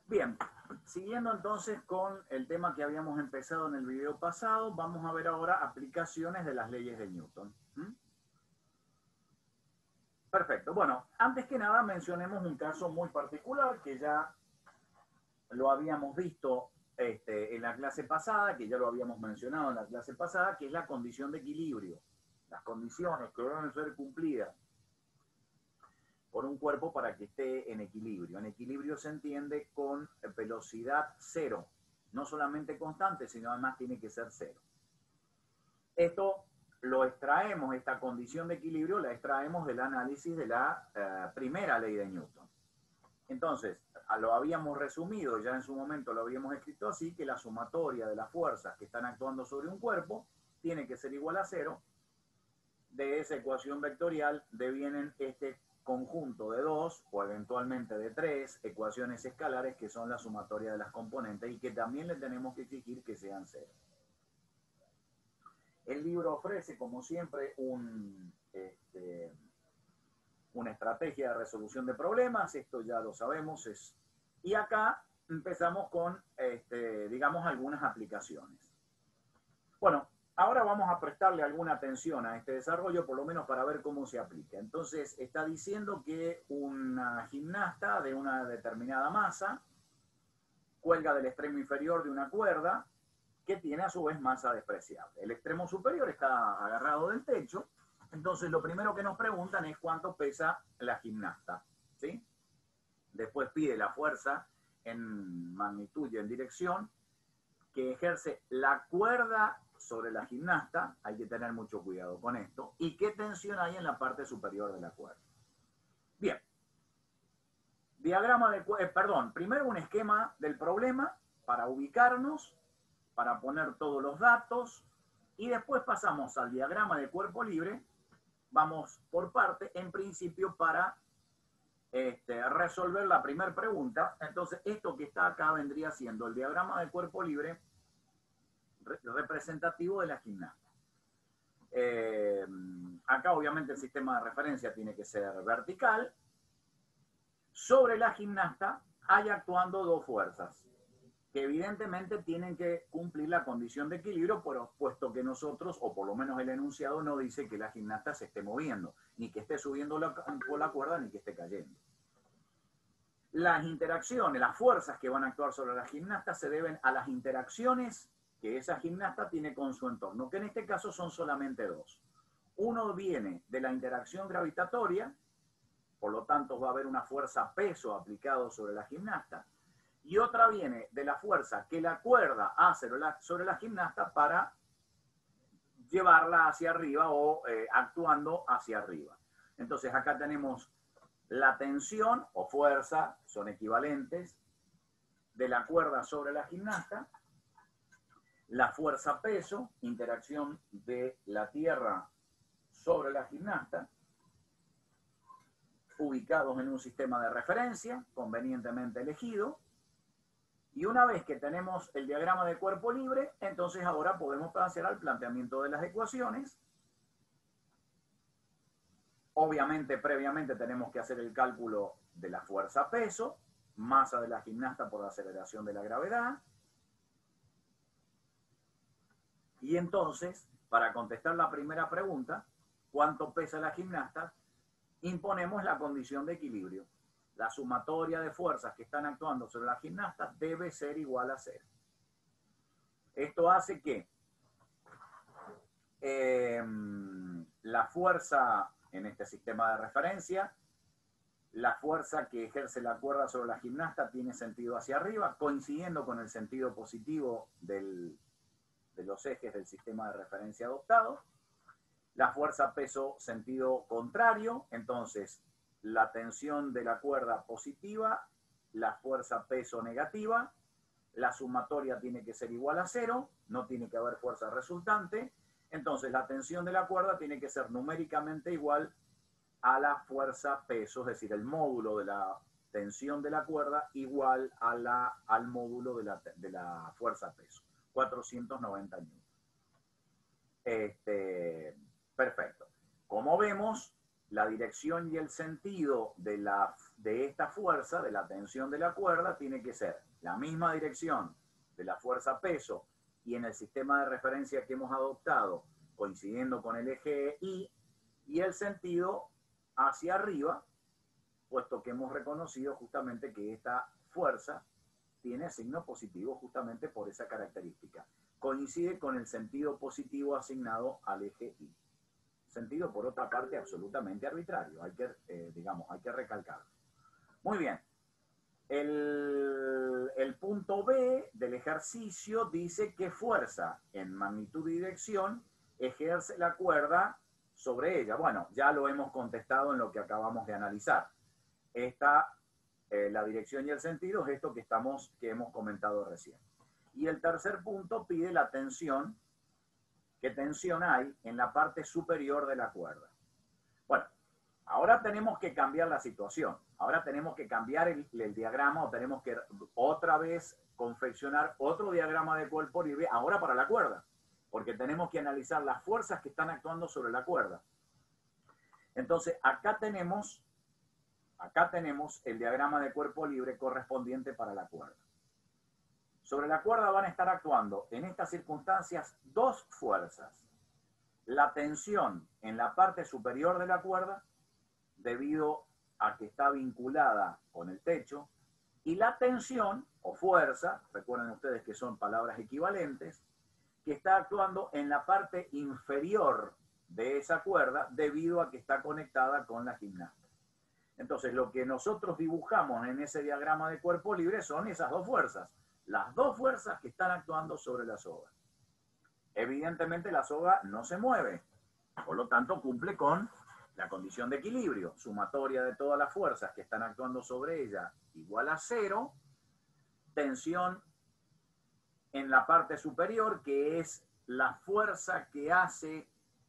Bien, siguiendo entonces con el tema que habíamos empezado en el video pasado, vamos a ver ahora aplicaciones de las leyes de Newton. Perfecto. Bueno, antes que nada mencionemos un caso muy particular que ya lo habíamos visto en la clase pasada, que ya lo habíamos mencionado en la clase pasada, que es la condición de equilibrio. Las condiciones que deben ser cumplidas por un cuerpo para que esté en equilibrio. En equilibrio se entiende con velocidad cero, no solamente constante, sino además tiene que ser cero. Esto lo extraemos, esta condición de equilibrio la extraemos del análisis de la primera ley de Newton. Entonces, lo habíamos resumido, ya en su momento lo habíamos escrito así, que la sumatoria de las fuerzas que están actuando sobre un cuerpo tiene que ser igual a cero. De esa ecuación vectorial devienen este conjunto de dos o eventualmente de tres ecuaciones escalares que son la sumatoria de las componentes y que también le tenemos que exigir que sean cero. El libro ofrece, como siempre, una estrategia de resolución de problemas, esto ya lo sabemos, y acá empezamos con, digamos, algunas aplicaciones. Bueno, ahora vamos a prestarle alguna atención a este desarrollo, por lo menos para ver cómo se aplica. Entonces, está diciendo que una gimnasta de una determinada masa cuelga del extremo inferior de una cuerda que tiene a su vez masa despreciable. El extremo superior está agarrado del techo, entonces lo primero que nos preguntan es cuánto pesa la gimnasta, ¿sí? Después pide la fuerza en magnitud y en dirección que ejerce la cuerda sobre la gimnasta, hay que tener mucho cuidado con esto, y qué tensión hay en la parte superior de la cuerda. Bien. Diagrama de, primero un esquema del problema para ubicarnos, para poner todos los datos, y después pasamos al diagrama de cuerpo libre, vamos por parte, en principio para resolver la primera pregunta. Entonces, esto que está acá vendría siendo el diagrama de cuerpo libre representativo de la gimnasta. Acá obviamente el sistema de referencia tiene que ser vertical. Sobre la gimnasta hay actuando dos fuerzas que evidentemente tienen que cumplir la condición de equilibrio, puesto que nosotros, o por lo menos el enunciado, no dice que la gimnasta se esté moviendo, ni que esté subiendo por la cuerda, ni que esté cayendo. Las interacciones, las fuerzas que van a actuar sobre la gimnasta se deben a las interacciones que esa gimnasta tiene con su entorno, que en este caso son solamente dos. Uno viene de la interacción gravitatoria, por lo tanto va a haber una fuerza peso aplicado sobre la gimnasta, y otra viene de la fuerza que la cuerda hace sobre la gimnasta para llevarla hacia arriba o actuando hacia arriba. Entonces acá tenemos la tensión o fuerza, son equivalentes, de la cuerda sobre la gimnasta, la fuerza peso, interacción de la tierra sobre la gimnasta, ubicados en un sistema de referencia convenientemente elegido. Y una vez que tenemos el diagrama de cuerpo libre, entonces ahora podemos pasar al planteamiento de las ecuaciones. Obviamente, previamente tenemos que hacer el cálculo de la fuerza peso, masa de la gimnasta por la aceleración de la gravedad. Y entonces, para contestar la primera pregunta, ¿cuánto pesa la gimnasta? Imponemos la condición de equilibrio. La sumatoria de fuerzas que están actuando sobre la gimnasta debe ser igual a cero. Esto hace que la fuerza en este sistema de referencia, la fuerza que ejerce la cuerda sobre la gimnasta tiene sentido hacia arriba, coincidiendo con el sentido positivo de los ejes del sistema de referencia adoptado. La fuerza peso sentido contrario, entonces la tensión de la cuerda positiva, la fuerza peso negativa, la sumatoria tiene que ser igual a cero, no tiene que haber fuerza resultante, entonces la tensión de la cuerda tiene que ser numéricamente igual a la fuerza peso, es decir, el módulo de la tensión de la cuerda igual a al módulo de la fuerza peso, 490 newton. Perfecto. Como vemos, la dirección y el sentido de esta fuerza, de la tensión de la cuerda, tiene que ser la misma dirección de la fuerza peso y en el sistema de referencia que hemos adoptado, coincidiendo con el eje Y, y el sentido hacia arriba, puesto que hemos reconocido justamente que esta fuerza tiene signo positivo justamente por esa característica. Coincide con el sentido positivo asignado al eje Y. Sentido, por otra parte, absolutamente arbitrario. Hay que recalcarlo. Muy bien. El punto B del ejercicio dice qué fuerza en magnitud y dirección ejerce la cuerda sobre ella. Bueno, ya lo hemos contestado en lo que acabamos de analizar. La dirección y el sentido es esto que hemos comentado recién. Y el tercer punto pide la tensión. ¿Qué tensión hay en la parte superior de la cuerda? Bueno, ahora tenemos que cambiar la situación. Ahora tenemos que cambiar el diagrama o tenemos que otra vez confeccionar otro diagrama de cuerpo libre, ahora para la cuerda, porque tenemos que analizar las fuerzas que están actuando sobre la cuerda. Entonces, acá tenemos el diagrama de cuerpo libre correspondiente para la cuerda. Sobre la cuerda van a estar actuando en estas circunstancias dos fuerzas. La tensión en la parte superior de la cuerda, debido a que está vinculada con el techo, y la tensión o fuerza, recuerden ustedes que son palabras equivalentes, que está actuando en la parte inferior de esa cuerda debido a que está conectada con la gimnasta. Entonces, lo que nosotros dibujamos en ese diagrama de cuerpo libre son esas dos fuerzas. Las dos fuerzas que están actuando sobre la soga. Evidentemente la soga no se mueve, por lo tanto cumple con la condición de equilibrio, sumatoria de todas las fuerzas que están actuando sobre ella igual a 0, tensión en la parte superior, que es la fuerza que hace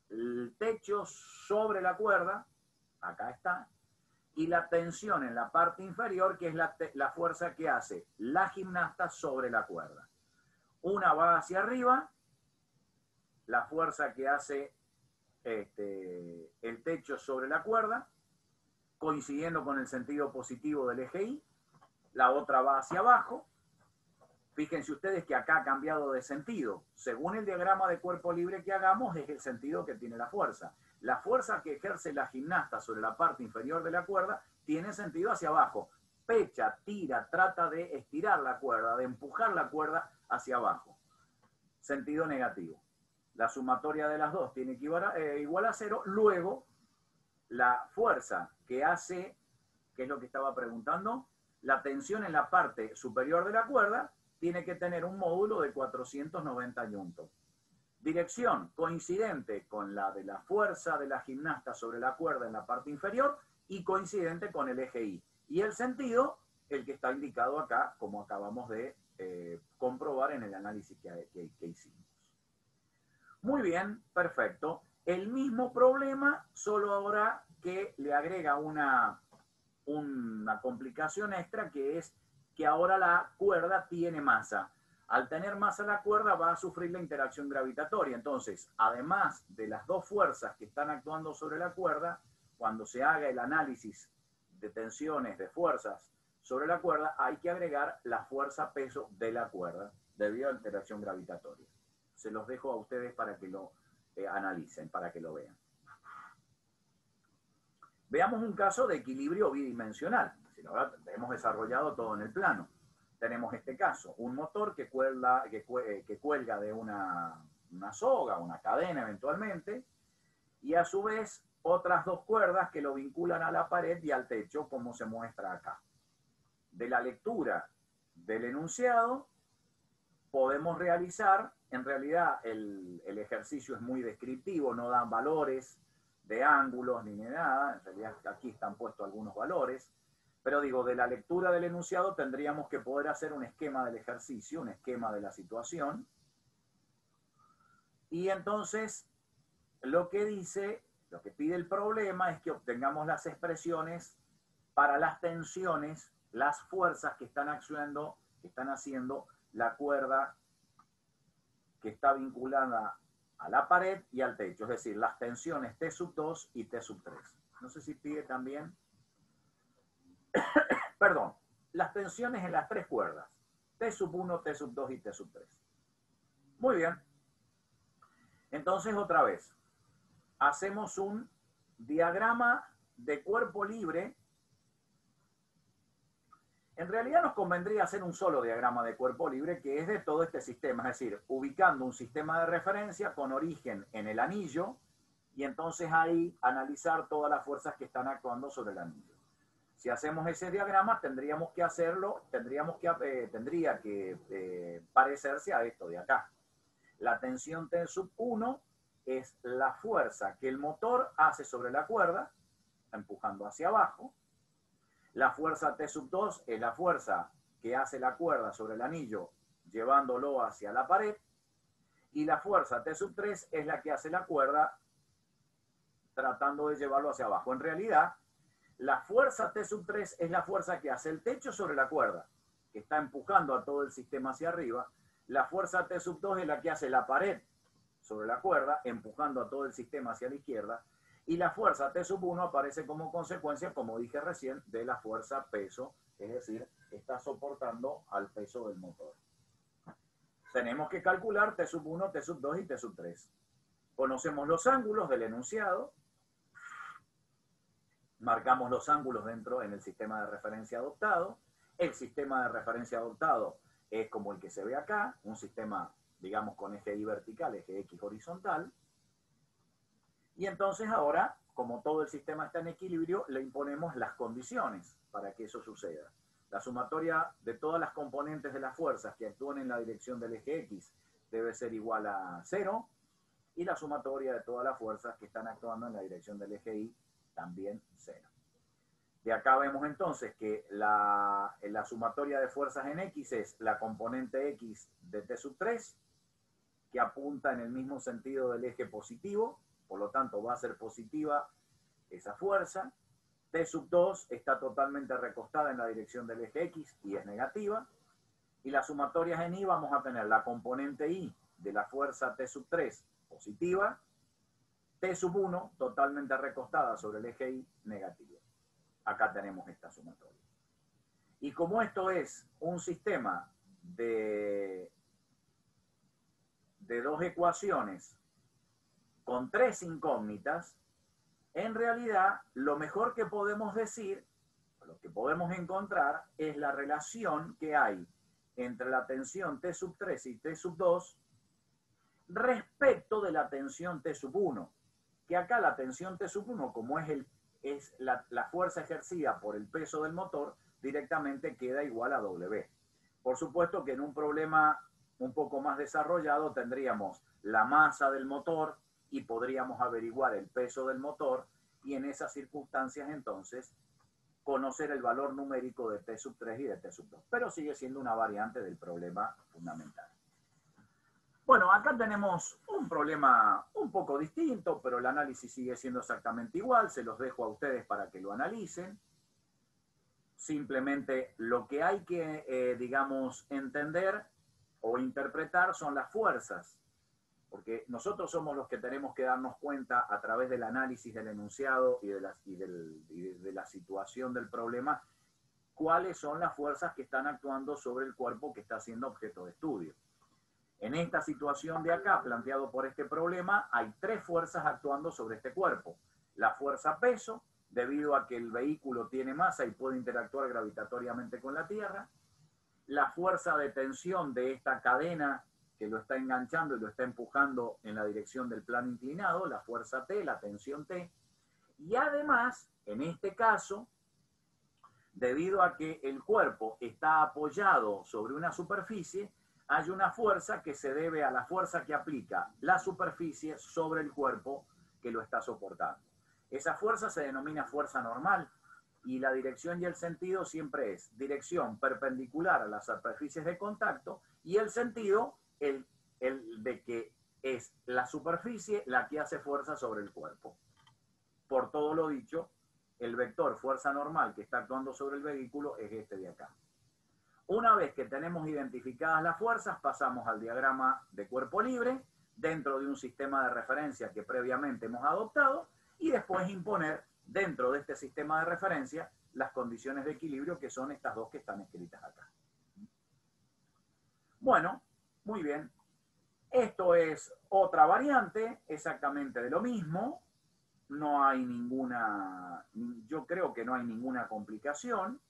el techo sobre la cuerda, acá está, y la tensión en la parte inferior, que es la fuerza que hace la gimnasta sobre la cuerda. Una va hacia arriba, la fuerza que hace el techo sobre la cuerda, coincidiendo con el sentido positivo del eje Y. La otra va hacia abajo. Fíjense ustedes que acá ha cambiado de sentido. Según el diagrama de cuerpo libre que hagamos, es el sentido que tiene la fuerza. La fuerza que ejerce la gimnasta sobre la parte inferior de la cuerda tiene sentido hacia abajo. Pecha, tira, trata de estirar la cuerda, de empujar la cuerda hacia abajo. Sentido negativo. La sumatoria de las dos tiene que igual a 0. Luego, la fuerza que hace, ¿qué es lo que estaba preguntando? La tensión en la parte superior de la cuerda tiene que tener un módulo de 490 newton. Dirección coincidente con la de la fuerza de la gimnasta sobre la cuerda en la parte inferior y coincidente con el eje Y. Y el sentido, el que está indicado acá, como acabamos de comprobar en el análisis que hicimos. Muy bien, perfecto. El mismo problema, solo ahora que le agrega una complicación extra, que es que ahora la cuerda tiene masa. Al tener masa la cuerda va a sufrir la interacción gravitatoria. Entonces, además de las dos fuerzas que están actuando sobre la cuerda, cuando se haga el análisis de tensiones, de fuerzas sobre la cuerda, hay que agregar la fuerza-peso de la cuerda debido a la interacción gravitatoria. Se los dejo a ustedes para que lo analicen, para que lo vean. Veamos un caso de equilibrio bidimensional. Si no, hemos desarrollado todo en el plano. Tenemos este caso, un motor que cuelga de una soga, una cadena eventualmente, y a su vez otras dos cuerdas que lo vinculan a la pared y al techo, como se muestra acá. De la lectura del enunciado podemos realizar, en realidad el ejercicio es muy descriptivo, no dan valores de ángulos ni de nada, en realidad aquí están puestos algunos valores, pero digo, de la lectura del enunciado tendríamos que poder hacer un esquema del ejercicio, un esquema de la situación, y entonces lo que pide el problema es que obtengamos las expresiones para las tensiones, las fuerzas que están haciendo la cuerda que está vinculada a la pared y al techo, es decir, las tensiones T sub 2 y T sub 3. no sé si pide también, perdón, las tensiones en las tres cuerdas, T sub 1, T sub 2 y T sub 3. Muy bien. Entonces, otra vez, hacemos un diagrama de cuerpo libre. En realidad nos convendría hacer un solo diagrama de cuerpo libre que es de todo este sistema, es decir, ubicando un sistema de referencia con origen en el anillo y entonces ahí analizar todas las fuerzas que están actuando sobre el anillo. Si hacemos ese diagrama tendríamos que hacerlo, tendría que parecerse a esto de acá. La tensión T sub 1 es la fuerza que el motor hace sobre la cuerda, empujando hacia abajo. La fuerza T sub 2 es la fuerza que hace la cuerda sobre el anillo, llevándolo hacia la pared. Y la fuerza T sub 3 es la que hace la cuerda tratando de llevarlo hacia abajo. En realidad, la fuerza T sub 3 es la fuerza que hace el techo sobre la cuerda, que está empujando a todo el sistema hacia arriba. La fuerza T sub 2 es la que hace la pared sobre la cuerda, empujando a todo el sistema hacia la izquierda. Y la fuerza T sub 1 aparece como consecuencia, como dije recién, de la fuerza peso, es decir, está soportando al peso del motor. Tenemos que calcular T sub 1, T sub 2 y T sub 3. Conocemos los ángulos del enunciado. Marcamos los ángulos dentro en el sistema de referencia adoptado. El sistema de referencia adoptado es como el que se ve acá, un sistema, digamos, con eje Y vertical, eje X horizontal. Y entonces ahora, como todo el sistema está en equilibrio, le imponemos las condiciones para que eso suceda. La sumatoria de todas las componentes de las fuerzas que actúan en la dirección del eje X debe ser igual a 0, y la sumatoria de todas las fuerzas que están actuando en la dirección del eje Y también 0. De acá vemos entonces que la sumatoria de fuerzas en X es la componente X de T sub 3, que apunta en el mismo sentido del eje positivo, por lo tanto va a ser positiva esa fuerza. T sub 2 está totalmente recostada en la dirección del eje X y es negativa. Y las sumatorias en Y vamos a tener la componente Y de la fuerza T sub 3 positiva, T sub 1 totalmente recostada sobre el eje Y negativa. Acá tenemos esta sumatoria. Y como esto es un sistema de dos ecuaciones con tres incógnitas, en realidad lo mejor que podemos decir, lo que podemos encontrar, es la relación que hay entre la tensión T sub 3 y T sub 2 respecto de la tensión T sub 1. Que acá la tensión T sub 1, como es la fuerza ejercida por el peso del motor, directamente queda igual a W. Por supuesto que en un problema un poco más desarrollado tendríamos la masa del motor y podríamos averiguar el peso del motor, y en esas circunstancias entonces conocer el valor numérico de T sub 3 y de T sub 2. Pero sigue siendo una variante del problema fundamental. Bueno, acá tenemos un problema un poco distinto, pero el análisis sigue siendo exactamente igual. Se los dejo a ustedes para que lo analicen. Simplemente lo que hay que, digamos, entender o interpretar son las fuerzas, porque nosotros somos los que tenemos que darnos cuenta a través del análisis del enunciado y de la situación del problema, cuáles son las fuerzas que están actuando sobre el cuerpo que está siendo objeto de estudio. En esta situación de acá, planteado por este problema, hay tres fuerzas actuando sobre este cuerpo. La fuerza peso, debido a que el vehículo tiene masa y puede interactuar gravitatoriamente con la Tierra. La fuerza de tensión de esta cadena que lo está enganchando y lo está empujando en la dirección del plano inclinado, la fuerza T, la tensión T. Y además, en este caso, debido a que el cuerpo está apoyado sobre una superficie, hay una fuerza que se debe a la fuerza que aplica la superficie sobre el cuerpo que lo está soportando. Esa fuerza se denomina fuerza normal, y la dirección y el sentido siempre es dirección perpendicular a las superficies de contacto, y el sentido el de que es la superficie la que hace fuerza sobre el cuerpo. Por todo lo dicho, el vector fuerza normal que está actuando sobre el vehículo es este de acá. Una vez que tenemos identificadas las fuerzas, pasamos al diagrama de cuerpo libre dentro de un sistema de referencia que previamente hemos adoptado, y después imponer dentro de este sistema de referencia las condiciones de equilibrio, que son estas dos que están escritas acá. Bueno, muy bien. Esto es otra variante exactamente de lo mismo. No hay ninguna, yo creo que no hay ninguna complicación.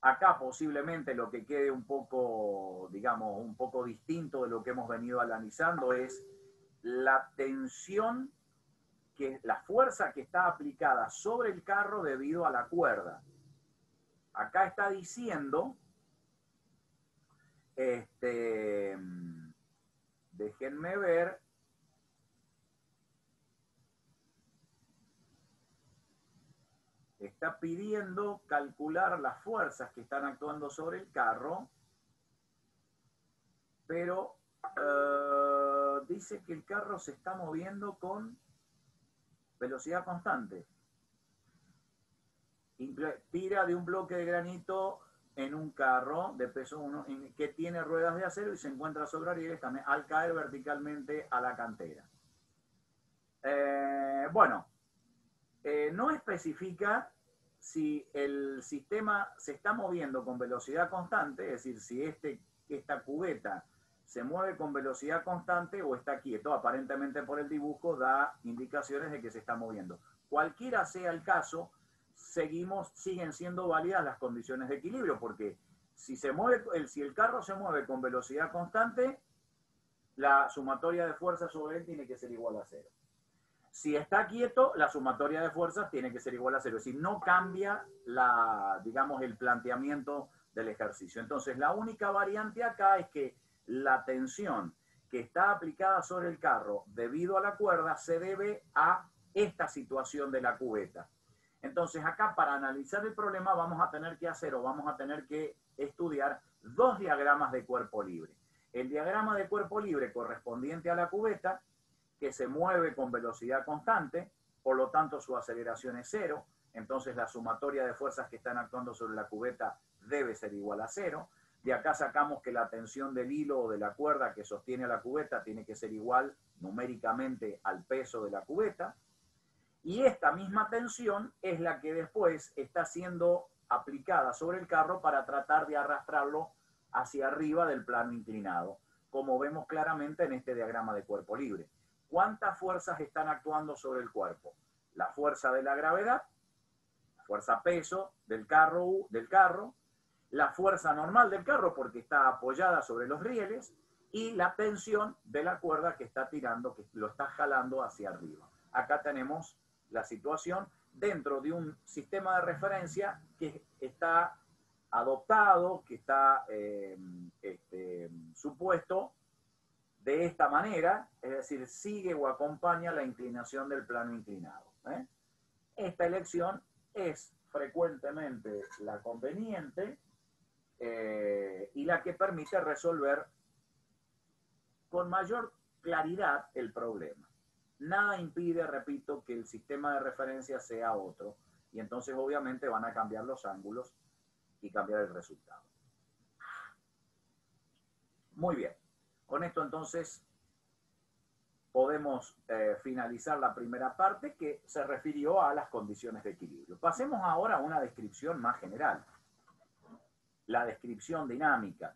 Acá posiblemente lo que quede un poco, digamos, un poco distinto de lo que hemos venido analizando es la tensión, la fuerza que está aplicada sobre el carro debido a la cuerda. Acá está diciendo, déjenme ver, está pidiendo calcular las fuerzas que están actuando sobre el carro, pero dice que el carro se está moviendo con velocidad constante. Tira de un bloque de granito en un carro de peso 1 que tiene ruedas de acero y se encuentra sobre rieles también al caer verticalmente a la cantera. Bueno, no especifica si el sistema se está moviendo con velocidad constante, es decir, si esta cubeta se mueve con velocidad constante o está quieto. Aparentemente por el dibujo da indicaciones de que se está moviendo. Cualquiera sea el caso, siguen siendo válidas las condiciones de equilibrio, porque si el carro se mueve con velocidad constante, la sumatoria de fuerzas sobre él tiene que ser igual a 0. Si está quieto, la sumatoria de fuerzas tiene que ser igual a 0. Es decir, no cambia digamos, el planteamiento del ejercicio. Entonces, la única variante acá es que la tensión que está aplicada sobre el carro debido a la cuerda se debe a esta situación de la cubeta. Entonces, acá para analizar el problema vamos a tener que estudiar dos diagramas de cuerpo libre. El diagrama de cuerpo libre correspondiente a la cubeta, que se mueve con velocidad constante, por lo tanto su aceleración es 0, entonces la sumatoria de fuerzas que están actuando sobre la cubeta debe ser igual a 0. De acá sacamos que la tensión del hilo o de la cuerda que sostiene a la cubeta tiene que ser igual numéricamente al peso de la cubeta. Y esta misma tensión es la que después está siendo aplicada sobre el carro para tratar de arrastrarlo hacia arriba del plano inclinado, como vemos claramente en este diagrama de cuerpo libre. ¿Cuántas fuerzas están actuando sobre el cuerpo? La fuerza de la gravedad, la fuerza peso del carro, la fuerza normal del carro porque está apoyada sobre los rieles y la tensión de la cuerda que está tirando, que lo está jalando hacia arriba. Acá tenemos la situación dentro de un sistema de referencia que está adoptado, que está supuesto de esta manera, es decir, sigue o acompaña la inclinación del plano inclinado. Esta elección es frecuentemente la conveniente y la que permite resolver con mayor claridad el problema. Nada impide, repito, que el sistema de referencia sea otro, y entonces obviamente van a cambiar los ángulos y cambiar el resultado. Muy bien. Con esto entonces podemos finalizar la primera parte que se refirió a las condiciones de equilibrio. Pasemos ahora a una descripción más general. La descripción dinámica.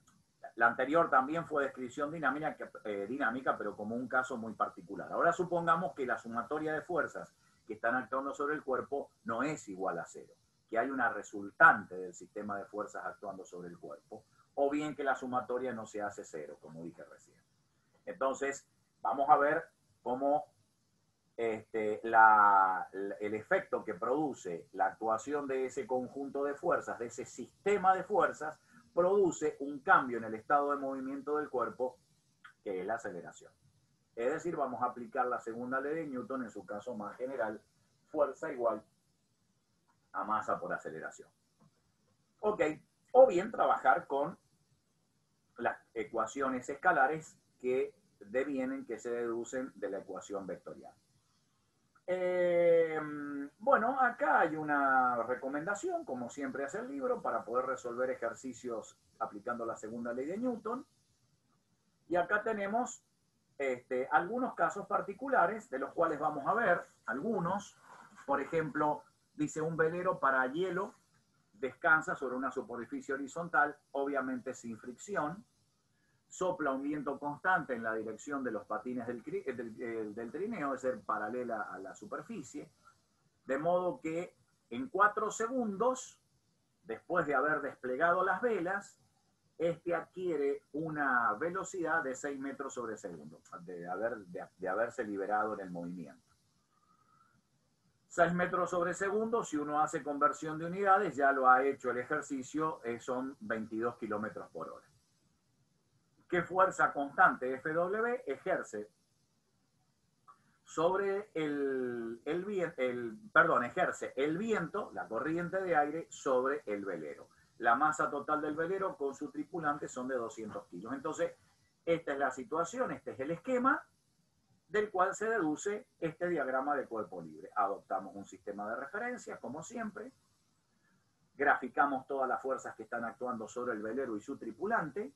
La anterior también fue descripción dinámica, pero como un caso muy particular. Ahora supongamos que la sumatoria de fuerzas que están actuando sobre el cuerpo no es igual a 0, que hay una resultante del sistema de fuerzas actuando sobre el cuerpo, o bien que la sumatoria no se hace 0, como dije recién. Entonces, vamos a ver cómo el efecto que produce la actuación de ese conjunto de fuerzas, de ese sistema de fuerzas, produce un cambio en el estado de movimiento del cuerpo, que es la aceleración. Es decir, vamos a aplicar la segunda ley de Newton, en su caso más general, fuerza igual a masa por aceleración. Ok, o bien trabajar con las ecuaciones escalares que se deducen de la ecuación vectorial. Bueno, acá hay una recomendación, como siempre hace el libro, para poder resolver ejercicios aplicando la segunda ley de Newton. Y acá tenemos algunos casos particulares, de los cuales vamos a ver algunos. Por ejemplo, dice un velero para hielo descansa sobre una superficie horizontal, obviamente sin fricción, sopla un viento constante en la dirección de los patines del trineo, es decir, paralela a la superficie, de modo que en 4 segundos, después de haber desplegado las velas, este adquiere una velocidad de 6 metros sobre segundo, de haberse liberado en el movimiento. 6 metros sobre segundo, si uno hace conversión de unidades, ya lo ha hecho el ejercicio, son 22 kilómetros por hora. ¿Qué fuerza constante FW ejerce sobre ejerce el viento, la corriente de aire, sobre el velero? La masa total del velero con su tripulante son de 200 kilos. Entonces, esta es la situación, este es el esquema del cual se deduce este diagrama de cuerpo libre. Adoptamos un sistema de referencia, como siempre. Graficamos todas las fuerzas que están actuando sobre el velero y su tripulante.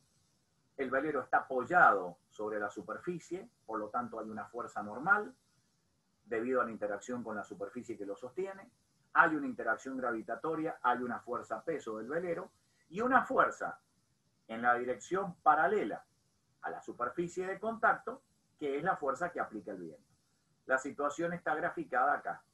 El velero está apoyado sobre la superficie, por lo tanto hay una fuerza normal debido a la interacción con la superficie que lo sostiene. Hay una interacción gravitatoria, hay una fuerza peso del velero y una fuerza en la dirección paralela a la superficie de contacto, que es la fuerza que aplica el viento. La situación está graficada acá.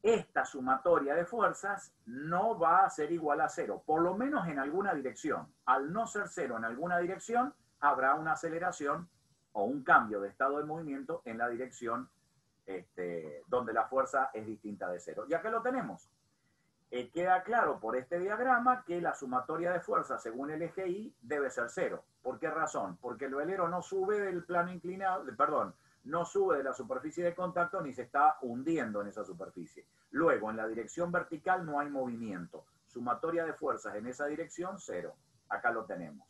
Esta sumatoria de fuerzas no va a ser igual a cero, por lo menos en alguna dirección. Al no ser cero en alguna dirección, habrá una aceleración o un cambio de estado de movimiento en la dirección donde la fuerza es distinta de cero. Ya que lo tenemos, queda claro por este diagrama que la sumatoria de fuerzas según el eje Y debe ser cero. ¿Por qué razón? Porque el velero no sube del plano inclinado, no sube de la superficie de contacto ni se está hundiendo en esa superficie. Luego, en la dirección vertical no hay movimiento. Sumatoria de fuerzas en esa dirección, cero. Acá lo tenemos.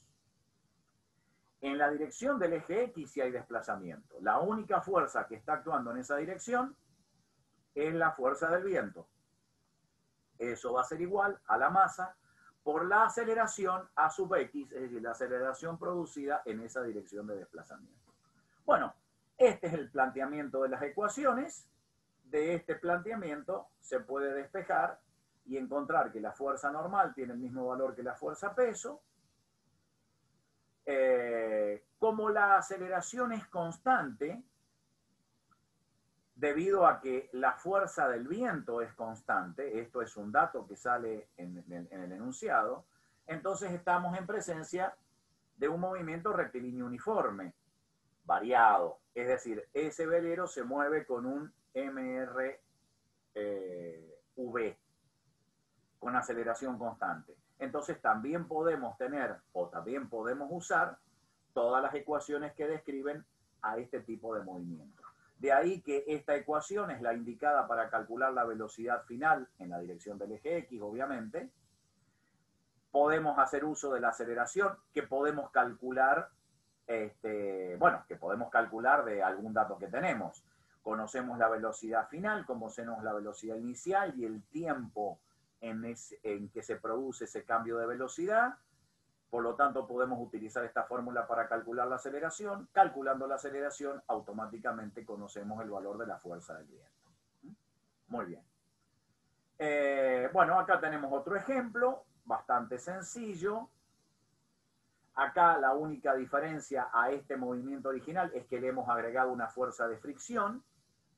En la dirección del eje X sí hay desplazamiento. La única fuerza que está actuando en esa dirección es la fuerza del viento. Eso va a ser igual a la masa por la aceleración a sub X, es decir, la aceleración producida en esa dirección de desplazamiento. Bueno, este es el planteamiento de las ecuaciones. De este planteamiento se puede despejar y encontrar que la fuerza normal tiene el mismo valor que la fuerza peso. Como la aceleración es constante, debido a que la fuerza del viento es constante, esto es un dato que sale en el enunciado, entonces estamos en presencia de un movimiento rectilíneo uniforme, variado. Es decir, ese velero se mueve con un MRV, con aceleración constante. Entonces también podemos tener, o también podemos usar, todas las ecuaciones que describen a este tipo de movimiento. De ahí que esta ecuación es la indicada para calcular la velocidad final en la dirección del eje X, obviamente. Podemos hacer uso de la aceleración, que podemos calcular, que podemos calcular de algún dato que tenemos. Conocemos la velocidad final, conocemos la velocidad inicial y el tiempo en que se produce ese cambio de velocidad. Por lo tanto, podemos utilizar esta fórmula para calcular la aceleración. Calculando la aceleración, automáticamente conocemos el valor de la fuerza del viento. Muy bien. Bueno, acá tenemos otro ejemplo, bastante sencillo. Acá la única diferencia a este movimiento original es que le hemos agregado una fuerza de fricción.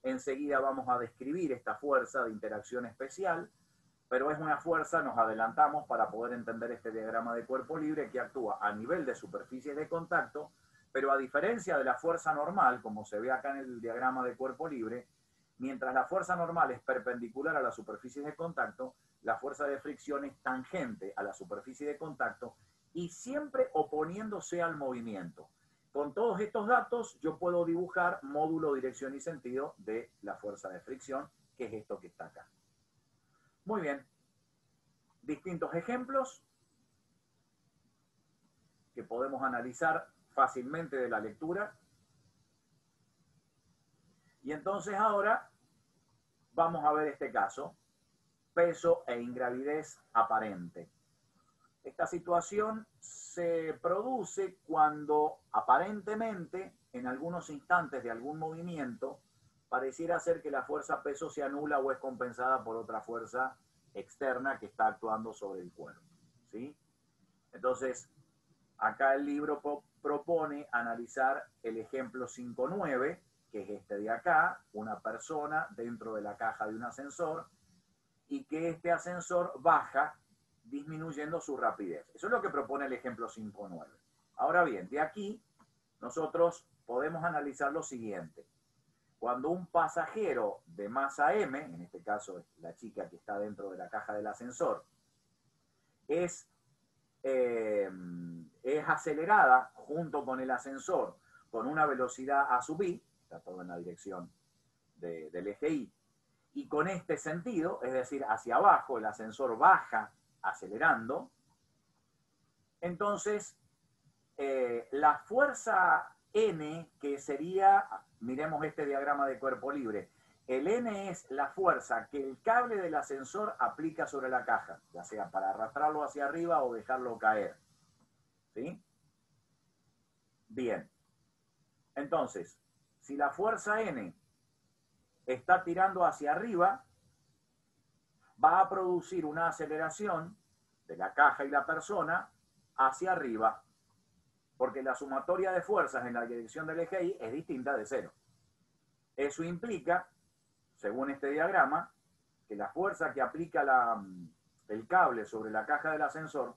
Enseguida vamos a describir esta fuerza de interacción especial. Pero es una fuerza, nos adelantamos para poder entender este diagrama de cuerpo libre que actúa a nivel de superficies de contacto, pero a diferencia de la fuerza normal, como se ve acá en el diagrama de cuerpo libre, mientras la fuerza normal es perpendicular a las superficies de contacto, la fuerza de fricción es tangente a la superficie de contacto y siempre oponiéndose al movimiento. Con todos estos datos yo puedo dibujar módulo, dirección y sentido de la fuerza de fricción, que es esto que está acá. Muy bien. Distintos ejemplos que podemos analizar fácilmente de la lectura. Y entonces ahora vamos a ver este caso. Peso e ingravidez aparente. Esta situación se produce cuando aparentemente, en algunos instantes de algún movimiento, pareciera ser que la fuerza peso se anula o es compensada por otra fuerza externa que está actuando sobre el cuerpo, ¿sí? Entonces, acá el libro propone analizar el ejemplo 5.9, que es este de acá, una persona dentro de la caja de un ascensor, y que este ascensor baja disminuyendo su rapidez. Eso es lo que propone el ejemplo 5.9. Ahora bien, de aquí nosotros podemos analizar lo siguiente. Cuando un pasajero de masa m, en este caso la chica que está dentro de la caja del ascensor, es acelerada junto con el ascensor con una velocidad a sub i, está todo en la dirección del eje y, y con este sentido, es decir, hacia abajo, el ascensor baja acelerando, entonces la fuerza N, que sería, miremos este diagrama de cuerpo libre, el N es la fuerza que el cable del ascensor aplica sobre la caja, ya sea para arrastrarlo hacia arriba o dejarlo caer. ¿Sí? Bien. Entonces, si la fuerza N está tirando hacia arriba, va a producir una aceleración de la caja y la persona hacia arriba, porque la sumatoria de fuerzas en la dirección del eje Y es distinta de cero. Eso implica, según este diagrama, que la fuerza que aplica el cable sobre la caja del ascensor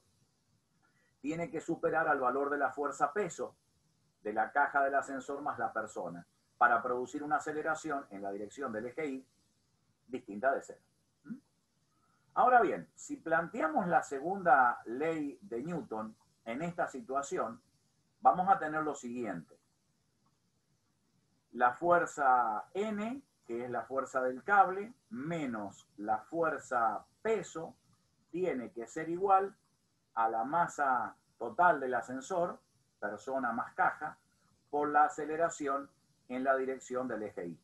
tiene que superar al valor de la fuerza peso de la caja del ascensor más la persona para producir una aceleración en la dirección del eje Y distinta de cero. Ahora bien, si planteamos la segunda ley de Newton en esta situación, vamos a tener lo siguiente. La fuerza N, que es la fuerza del cable, menos la fuerza peso, tiene que ser igual a la masa total del ascensor, persona más caja, por la aceleración en la dirección del eje Y.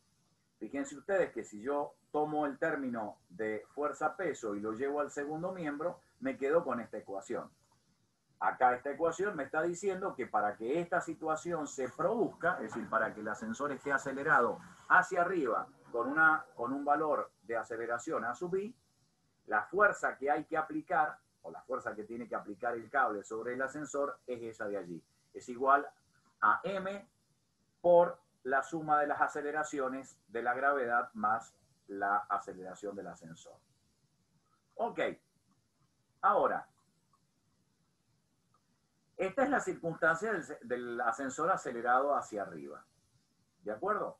Fíjense ustedes que si yo tomo el término de fuerza-peso y lo llevo al segundo miembro, me quedo con esta ecuación. Acá esta ecuación me está diciendo que para que esta situación se produzca, es decir, para que el ascensor esté acelerado hacia arriba con un valor de aceleración a sub i, la fuerza que hay que aplicar, o la fuerza que tiene que aplicar el cable sobre el ascensor, es esa de allí. Es igual a m por la suma de las aceleraciones de la gravedad más la aceleración del ascensor. Ok. Ahora, esta es la circunstancia del ascensor acelerado hacia arriba. ¿De acuerdo?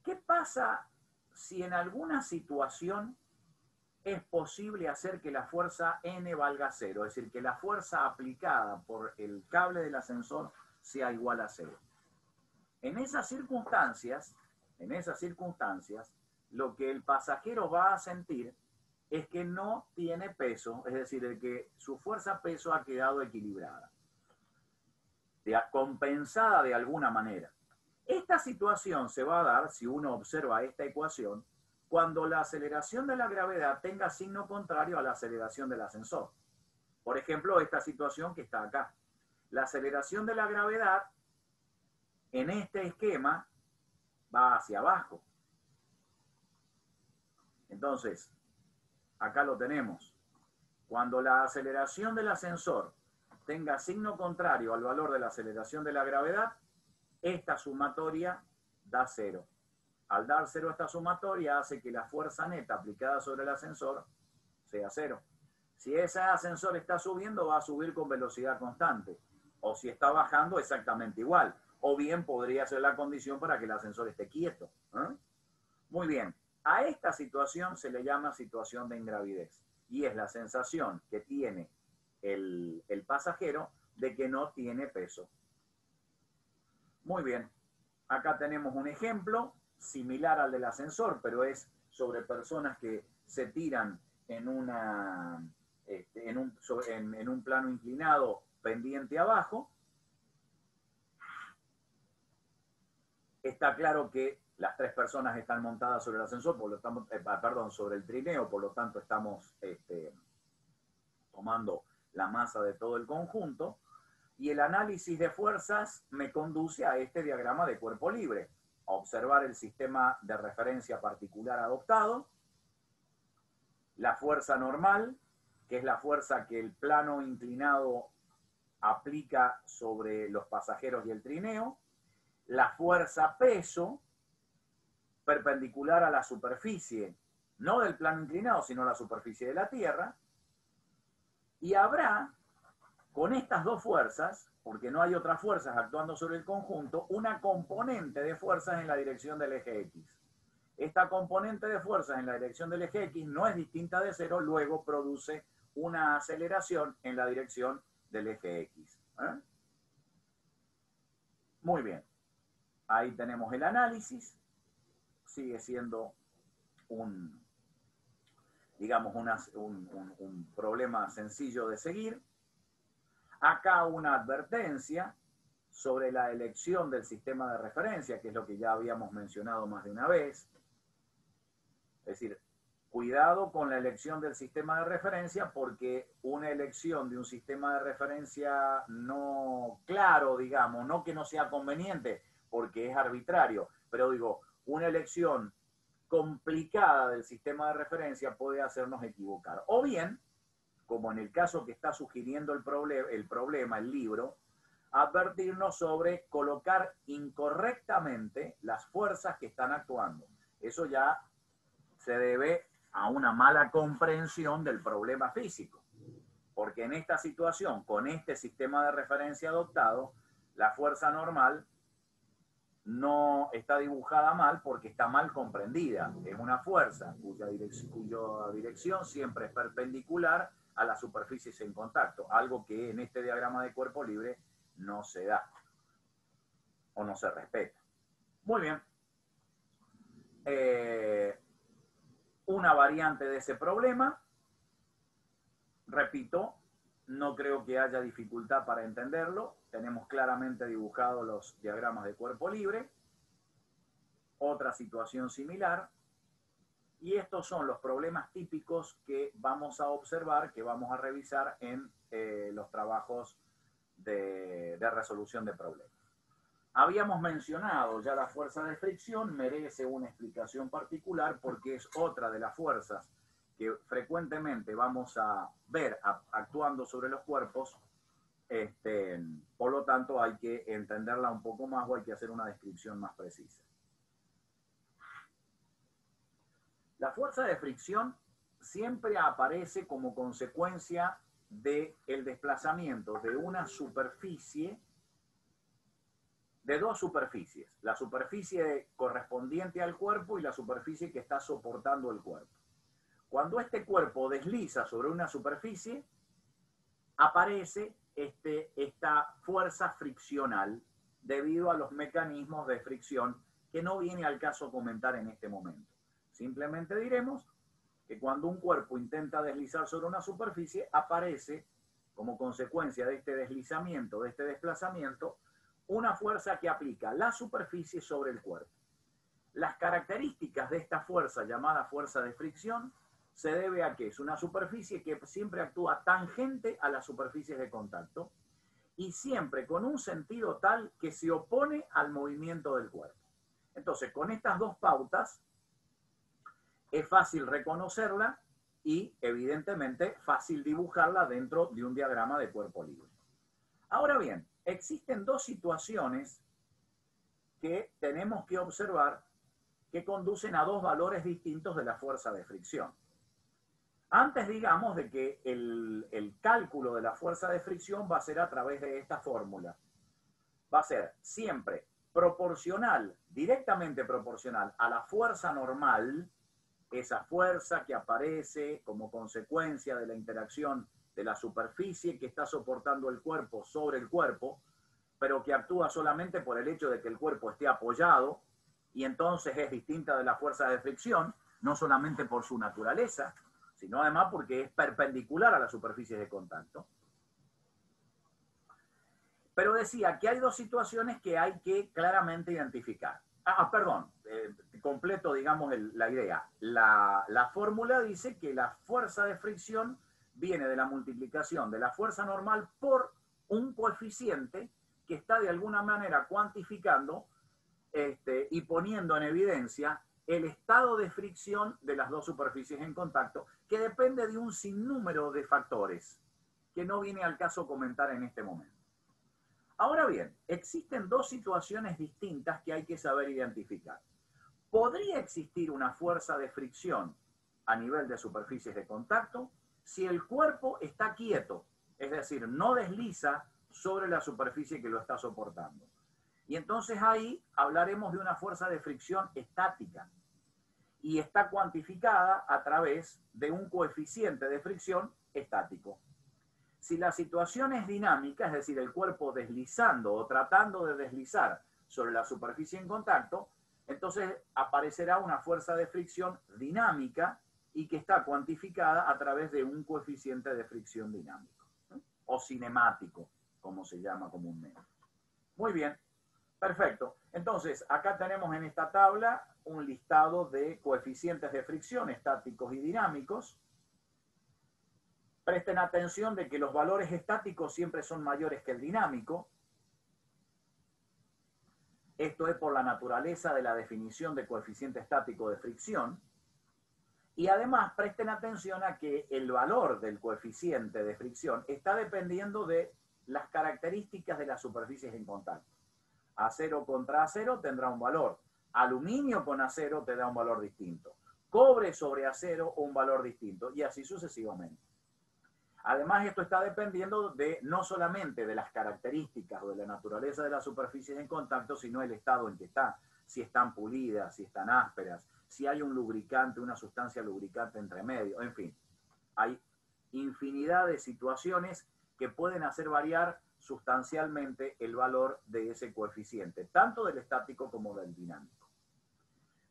¿Qué pasa si en alguna situación es posible hacer que la fuerza N valga cero? Es decir, que la fuerza aplicada por el cable del ascensor sea igual a cero. En esas circunstancias, lo que el pasajero va a sentir es que no tiene peso, es decir, que su fuerza-peso ha quedado equilibrada, compensada de alguna manera. Esta situación se va a dar, si uno observa esta ecuación, cuando la aceleración de la gravedad tenga signo contrario a la aceleración del ascensor. Por ejemplo, esta situación que está acá. La aceleración de la gravedad en este esquema va hacia abajo. Entonces, acá lo tenemos. Cuando la aceleración del ascensor tenga signo contrario al valor de la aceleración de la gravedad, esta sumatoria da cero. Al dar cero esta sumatoria hace que la fuerza neta aplicada sobre el ascensor sea cero. Si ese ascensor está subiendo, va a subir con velocidad constante. O si está bajando, exactamente igual. O bien podría ser la condición para que el ascensor esté quieto. Muy bien. A esta situación se le llama situación de ingravidez. Y es la sensación que tiene el pasajero de que no tiene peso. Muy bien. Acá tenemos un ejemplo similar al del ascensor, pero es sobre personas que se tiran en un plano inclinado pendiente abajo. Está claro que las tres personas están montadas sobre el ascensor, por lo tanto, sobre el trineo, por lo tanto estamos tomando la masa de todo el conjunto, y el análisis de fuerzas me conduce a este diagrama de cuerpo libre. observar el sistema de referencia particular adoptado, la fuerza normal, que es la fuerza que el plano inclinado aplica sobre los pasajeros y el trineo, la fuerza peso, perpendicular a la superficie, no del plano inclinado, sino la superficie de la Tierra, y habrá, con estas dos fuerzas, porque no hay otras fuerzas actuando sobre el conjunto, una componente de fuerzas en la dirección del eje X. Esta componente de fuerzas en la dirección del eje X no es distinta de cero, luego produce una aceleración en la dirección del eje X. Muy bien. Ahí tenemos el análisis. Sigue siendo digamos, un problema sencillo de seguir. Acá una advertencia sobre la elección del sistema de referencia, que es lo que ya habíamos mencionado más de una vez. Es decir, cuidado con la elección del sistema de referencia, porque una elección de un sistema de referencia no claro, digamos, no que no sea conveniente, porque es arbitrario, pero digo, una elección complicada del sistema de referencia puede hacernos equivocar. O bien, como en el caso que está sugiriendo el problema, el libro, advertirnos sobre colocar incorrectamente las fuerzas que están actuando. Eso ya se debe a una mala comprensión del problema físico. Porque en esta situación, con este sistema de referencia adoptado, la fuerza normal no está dibujada mal porque está mal comprendida. Es una fuerza cuya dirección siempre es perpendicular a las superficies en contacto, algo que en este diagrama de cuerpo libre no se da o no se respeta. Muy bien. Una variante de ese problema, repito, no creo que haya dificultad para entenderlo. Tenemos claramente dibujados los diagramas de cuerpo libre. Otra situación similar. Y estos son los problemas típicos que vamos a observar, que vamos a revisar en los trabajos de resolución de problemas. Habíamos mencionado ya la fuerza de fricción, merece una explicación particular porque es otra de las fuerzas que frecuentemente vamos a ver actuando sobre los cuerpos. Por lo tanto, hay que entenderla un poco más o hay que hacer una descripción más precisa. La fuerza de fricción siempre aparece como consecuencia del desplazamiento de una superficie, de dos superficies, la superficie correspondiente al cuerpo y la superficie que está soportando el cuerpo. Cuando este cuerpo desliza sobre una superficie, aparece esta fuerza friccional debido a los mecanismos de fricción que no viene al caso comentar en este momento. Simplemente diremos que cuando un cuerpo intenta deslizar sobre una superficie, aparece como consecuencia de este deslizamiento, de este desplazamiento, una fuerza que aplica la superficie sobre el cuerpo. Las características de esta fuerza, llamada fuerza de fricción, se debe a que es una superficie que siempre actúa tangente a las superficies de contacto y siempre con un sentido tal que se opone al movimiento del cuerpo. Entonces, con estas dos pautas, es fácil reconocerla y, evidentemente, fácil dibujarla dentro de un diagrama de cuerpo libre. Ahora bien, existen dos situaciones que tenemos que observar que conducen a dos valores distintos de la fuerza de fricción. Antes digamos de que el cálculo de la fuerza de fricción va a ser a través de esta fórmula. Va a ser siempre proporcional, directamente proporcional a la fuerza normal, esa fuerza que aparece como consecuencia de la interacción de la superficie que está soportando el cuerpo sobre el cuerpo, pero que actúa solamente por el hecho de que el cuerpo esté apoyado, y entonces es distinta de la fuerza de fricción, no solamente por su naturaleza, sino además porque es perpendicular a las superficies de contacto. Pero decía que hay dos situaciones que hay que claramente identificar. Completo, digamos, la idea. La fórmula dice que la fuerza de fricción viene de la multiplicación de la fuerza normal por un coeficiente que está de alguna manera cuantificando y poniendo en evidencia el estado de fricción de las dos superficies en contacto, que depende de un sinnúmero de factores, que no viene al caso comentar en este momento. Ahora bien, existen dos situaciones distintas que hay que saber identificar. Podría existir una fuerza de fricción a nivel de superficies de contacto si el cuerpo está quieto, es decir, no desliza sobre la superficie que lo está soportando. Y entonces ahí hablaremos de una fuerza de fricción estática y está cuantificada a través de un coeficiente de fricción estático. Si la situación es dinámica, es decir, el cuerpo deslizando o tratando de deslizar sobre la superficie en contacto, entonces aparecerá una fuerza de fricción dinámica y que está cuantificada a través de un coeficiente de fricción dinámico, o cinemático, como se llama comúnmente. Muy bien, perfecto. Entonces, acá tenemos en esta tabla un listado de coeficientes de fricción estáticos y dinámicos. Presten atención de que los valores estáticos siempre son mayores que el dinámico. Esto es por la naturaleza de la definición de coeficiente estático de fricción. Y además presten atención a que el valor del coeficiente de fricción está dependiendo de las características de las superficies en contacto. Acero contra acero tendrá un valor. Aluminio con acero tendrá un valor distinto. Cobre sobre acero un valor distinto. Y así sucesivamente. Además, esto está dependiendo de no solamente de las características o de la naturaleza de las superficies en contacto, sino el estado en que están. Si están pulidas, si están ásperas, si hay un lubricante, una sustancia lubricante entre medio, en fin. Hay infinidad de situaciones que pueden hacer variar sustancialmente el valor de ese coeficiente, tanto del estático como del dinámico.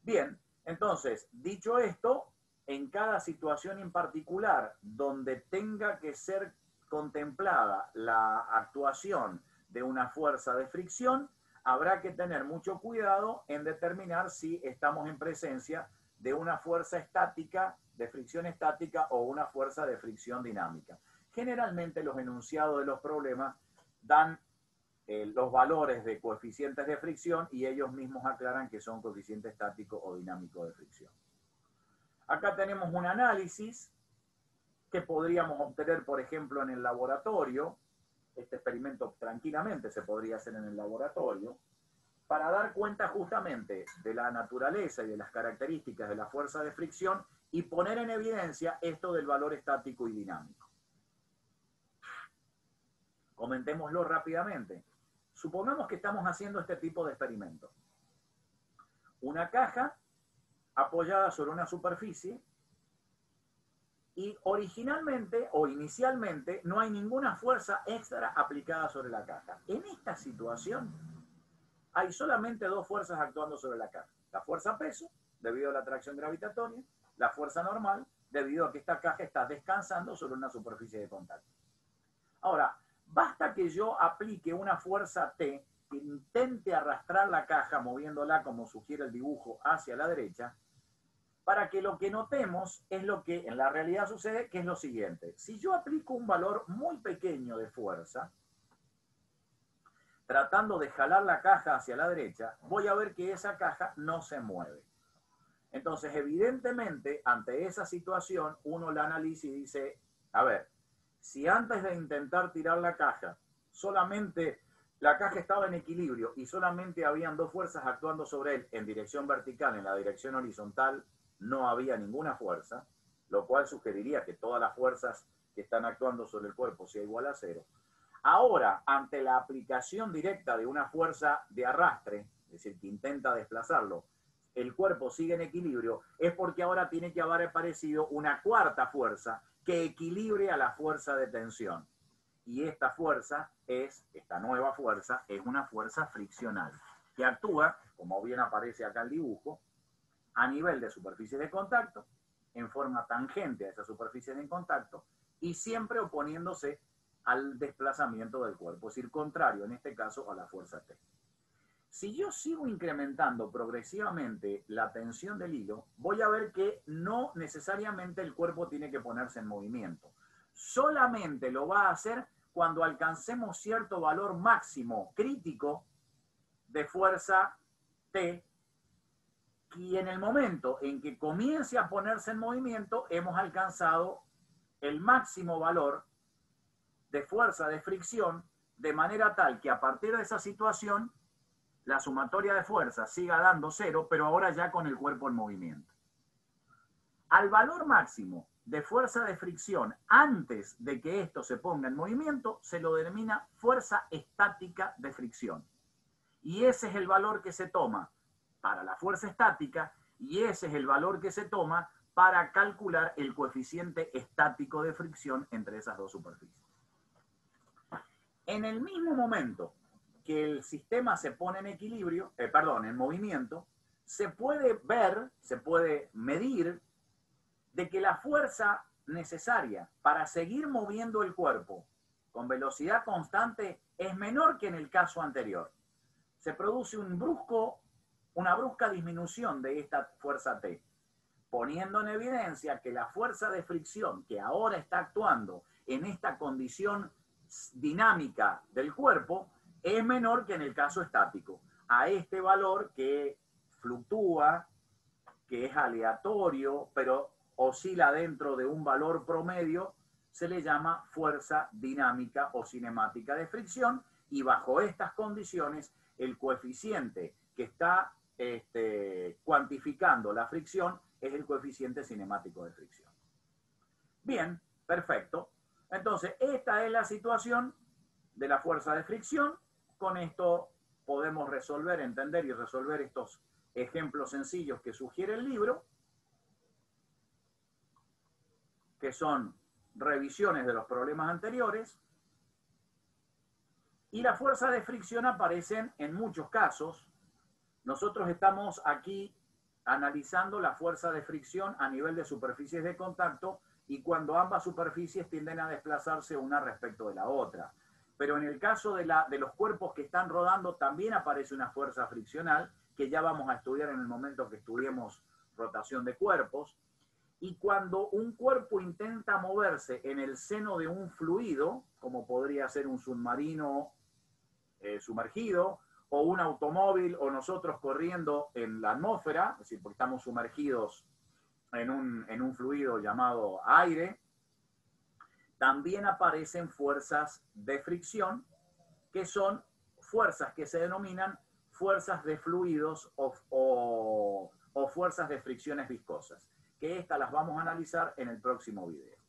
Bien, entonces, dicho esto, en cada situación en particular donde tenga que ser contemplada la actuación de una fuerza de fricción, habrá que tener mucho cuidado en determinar si estamos en presencia de una fuerza estática, de fricción estática o una fuerza de fricción dinámica. Generalmente los enunciados de los problemas dan los valores de coeficientes de fricción y ellos mismos aclaran que son coeficiente estático o dinámico de fricción. Acá tenemos un análisis que podríamos obtener, por ejemplo, en el laboratorio. Este experimento tranquilamente se podría hacer en el laboratorio para dar cuenta justamente de la naturaleza y de las características de la fuerza de fricción y poner en evidencia esto del valor estático y dinámico. Comentémoslo rápidamente. Supongamos que estamos haciendo este tipo de experimento. Una caja apoyada sobre una superficie y originalmente o inicialmente no hay ninguna fuerza extra aplicada sobre la caja. En esta situación hay solamente dos fuerzas actuando sobre la caja. La fuerza peso, debido a la atracción gravitatoria, la fuerza normal, debido a que esta caja está descansando sobre una superficie de contacto. Ahora, basta que yo aplique una fuerza T que intente arrastrar la caja moviéndola como sugiere el dibujo hacia la derecha, para que lo que notemos es lo que en la realidad sucede, que es lo siguiente. Si yo aplico un valor muy pequeño de fuerza, tratando de jalar la caja hacia la derecha, voy a ver que esa caja no se mueve. Entonces, evidentemente, ante esa situación, uno la analiza y dice, a ver, si antes de intentar tirar la caja, solamente la caja estaba en equilibrio y solamente habían dos fuerzas actuando sobre él en dirección vertical, en la dirección horizontal no había ninguna fuerza, lo cual sugeriría que todas las fuerzas que están actuando sobre el cuerpo sea igual a cero. Ahora, ante la aplicación directa de una fuerza de arrastre, es decir, que intenta desplazarlo, el cuerpo sigue en equilibrio, es porque ahora tiene que haber aparecido una cuarta fuerza que equilibre a la fuerza de tensión. Y esta nueva fuerza, es una fuerza friccional, que actúa, como bien aparece acá el dibujo, a nivel de superficie de contacto, en forma tangente a esa superficie de contacto, y siempre oponiéndose al desplazamiento del cuerpo, es decir, contrario, en este caso, a la fuerza T. Si yo sigo incrementando progresivamente la tensión del hilo, voy a ver que no necesariamente el cuerpo tiene que ponerse en movimiento. Solamente lo va a hacer cuando alcancemos cierto valor máximo crítico de fuerza T, y en el momento en que comience a ponerse en movimiento, hemos alcanzado el máximo valor de fuerza de fricción, de manera tal que a partir de esa situación, la sumatoria de fuerzas siga dando 0, pero ahora ya con el cuerpo en movimiento. Al valor máximo de fuerza de fricción antes de que esto se ponga en movimiento, se lo denomina fuerza estática de fricción. Y ese es el valor que se toma para la fuerza estática y ese es el valor que se toma para calcular el coeficiente estático de fricción entre esas dos superficies. En el mismo momento que el sistema se pone en equilibrio, en movimiento, se puede ver, se puede medir de que la fuerza necesaria para seguir moviendo el cuerpo con velocidad constante es menor que en el caso anterior. Se produce una brusca disminución de esta fuerza T, poniendo en evidencia que la fuerza de fricción que ahora está actuando en esta condición dinámica del cuerpo es menor que en el caso estático. A este valor que fluctúa, que es aleatorio, pero oscila dentro de un valor promedio, se le llama fuerza dinámica o cinemática de fricción, y bajo estas condiciones el coeficiente que está cuantificando la fricción es el coeficiente cinemático de fricción. Bien, perfecto. Entonces, esta es la situación de la fuerza de fricción. Con esto podemos entender y resolver estos ejemplos sencillos que sugiere el libro, que son revisiones de los problemas anteriores. Y la fuerza de fricción aparecen en muchos casos. Nosotros estamos aquí analizando la fuerza de fricción a nivel de superficies de contacto y cuando ambas superficies tienden a desplazarse una respecto de la otra. Pero en el caso de los cuerpos que están rodando también aparece una fuerza friccional que ya vamos a estudiar en el momento que estudiemos rotación de cuerpos. Y cuando un cuerpo intenta moverse en el seno de un fluido, como podría ser un submarino sumergido, o un automóvil, o nosotros corriendo en la atmósfera, es decir, porque estamos sumergidos en un fluido llamado aire, también aparecen fuerzas de fricción, que son fuerzas que se denominan fuerzas de fluidos o fuerzas de fricciones viscosas, que estas las vamos a analizar en el próximo video.